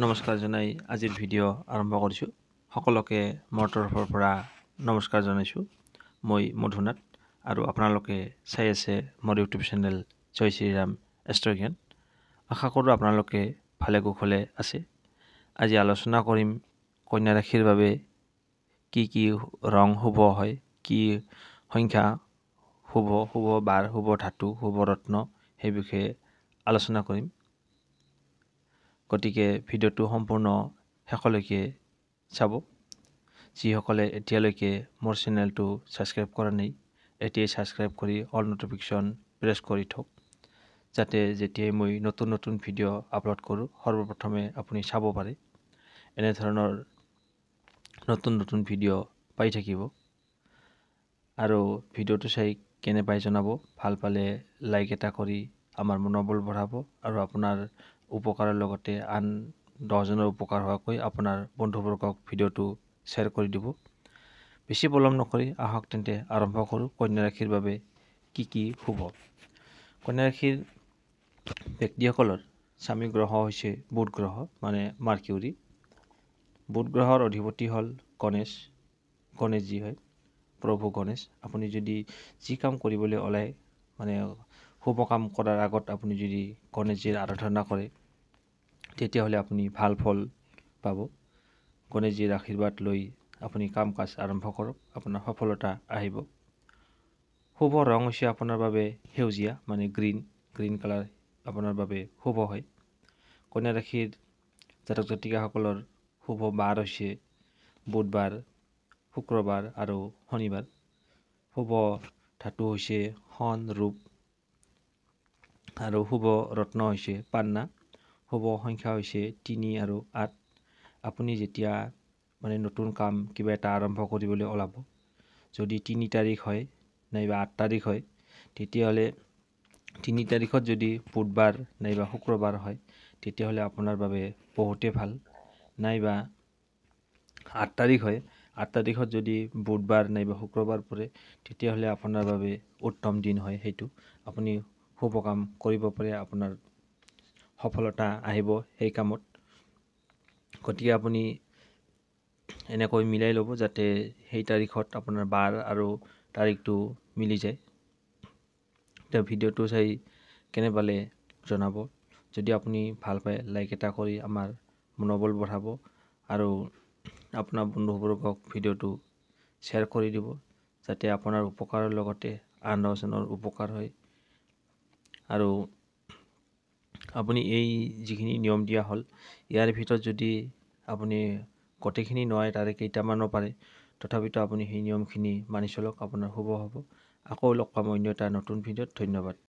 নমস্কাৰ জনাই আজিৰ ভিডিঅ' আৰম্ভ কৰিছোঁ। সকলোকে মোৰ তৰফৰ পৰা নমস্কাৰ জনাইছোঁ। মই মধুনাথ আৰু আপোনালোকে চাই আছে মোৰ ইউটিউব চেনেল জয় শ্ৰীৰাম এষ্ট্ৰজ্ঞান। আশা কৰোঁ আপোনালোকে ভালে কুশলে আছে। আজি আলোচনা কৰিম কন্যা ৰাশিৰ বাবে কি ৰং শুভ হয়, কি সংখ্যা শুভ বাৰ, শুভ ধাতু, শুভ ৰত্ন সেই বিষয়ে আলোচনা কৰিম। গতিকে ভিডিঅ'টো সম্পূৰ্ণ শেষলৈকে চাব। যিসকলে এতিয়ালৈকে মোৰ চেনেলটো ছাবস্ক্ৰাইব কৰা নাই, এতিয়াই ছাবস্ক্ৰাইব কৰি অল নটিফিকেশ্যন প্ৰেছ কৰি থওক, যাতে যেতিয়াই মই নতুন ভিডিঅ' আপলোড কৰোঁ সৰ্বপ্ৰথমে আপুনি চাব পাৰে। এনেধৰণৰ নতুন ভিডিঅ' পাই থাকিব। আৰু ভিডিঅ'টো চাই কেনে পাই জনাব। ভাল পালে লাইক এটা কৰি আমাৰ মনোবল বঢ়াব আৰু আপোনাৰ উপকাৰৰ লগতে আন 10জনৰ উপকাৰ হোৱাকৈ আপোনাৰ বন্ধুবৰ্গক ভিডিঅ'টো শ্বেয়াৰ কৰি দিব। বেছি পলম নকৰি আহক তেন্তে আৰম্ভ কৰোঁ। কন্যা ৰাশিৰ বাবে কি শুভ। কন্যা ৰাশিৰ ব্যক্তিসকলৰ স্বামী গ্ৰহ হৈছে বুধ গ্ৰহ, মানে মাৰ্কিউৰী। বুধ গ্ৰহৰ অধিপতি হ'ল গণেশজী হয়, প্ৰভু গণেশ। আপুনি যদি যি কাম কৰিবলৈ ওলায়, মানে শুভ কাম কৰাৰ আগত আপুনি যদি গণেশজীৰ আৰাধনা কৰে, তেতিয়াহ'লে আপুনি ভাল ফল পাব। গণেশজীৰ আশীৰ্বাদ লৈ আপুনি কাম কাজ আৰম্ভ কৰক, আপোনাৰ সফলতা আহিব। শুভ ৰং হৈছে আপোনাৰ বাবে সেউজীয়া, মানে গ্ৰীণ কালাৰ আপোনাৰ বাবে শুভ হয়। কন্যা ৰাশিৰ জাতক জাতিকাসকলৰ শুভ বাৰ হৈছে বুধবাৰ, শুক্ৰবাৰ আৰু শনিবাৰ। শুভ ধাতু হৈছে সোণ, ৰূপ আৰু শুভ ৰত্ন হৈছে পান্না। শুভ সংখ্যা হৈছে 3 আৰু 8। আপুনি যেতিয়া মানে নতুন কাম কিবা এটা আৰম্ভ কৰিবলৈ ওলাব, যদি 3 তাৰিখ হয় নাইবা 8 তাৰিখ হয়, তেতিয়াহ'লে 3 তাৰিখত যদি বুধবাৰ নাইবা শুক্ৰবাৰ হয়, তেতিয়াহ'লে আপোনাৰ বাবে বহুতেই ভাল। নাইবা 8 তাৰিখ হয়, 8 তাৰিখত যদি বুধবাৰ নাইবা শুক্ৰবাৰ পৰে, তেতিয়াহ'লে আপোনাৰ বাবে উত্তম দিন হয়। সেইটো আপুনি শুভ কাম কৰিব পাৰে, আপোনাৰ সফলতা আহিব সেই কামত। গতিকে আপুনি এনেকৈ মিলাই ল'ব যাতে সেই তাৰিখত আপোনাৰ বাৰ আৰু তাৰিখটো মিলি যায়। এতিয়া ভিডিঅ'টো চাই কেনে পালে জনাব। যদি আপুনি ভাল পায় লাইক এটা কৰি আমাৰ মনোবল বঢ়াব আৰু আপোনাৰ বন্ধুবৰ্গক ভিডিঅ'টো শ্বেয়াৰ কৰি দিব, যাতে আপোনাৰ উপকাৰৰ লগতে আন 10জনৰ উপকাৰ হয়। আৰু আপুনি এই যিখিনি নিয়ম দিয়া হ'ল, ইয়াৰ ভিতৰত যদি আপুনি গোটেইখিনি নোৱাৰে, তাৰে কেইটামানো পাৰে, তথাপিতো আপুনি সেই নিয়মখিনি মানি চলক, আপোনাৰ শুভ হ'ব। আকৌ লগ পাম অন্য এটা নতুন ভিডিঅ'ত। ধন্যবাদ।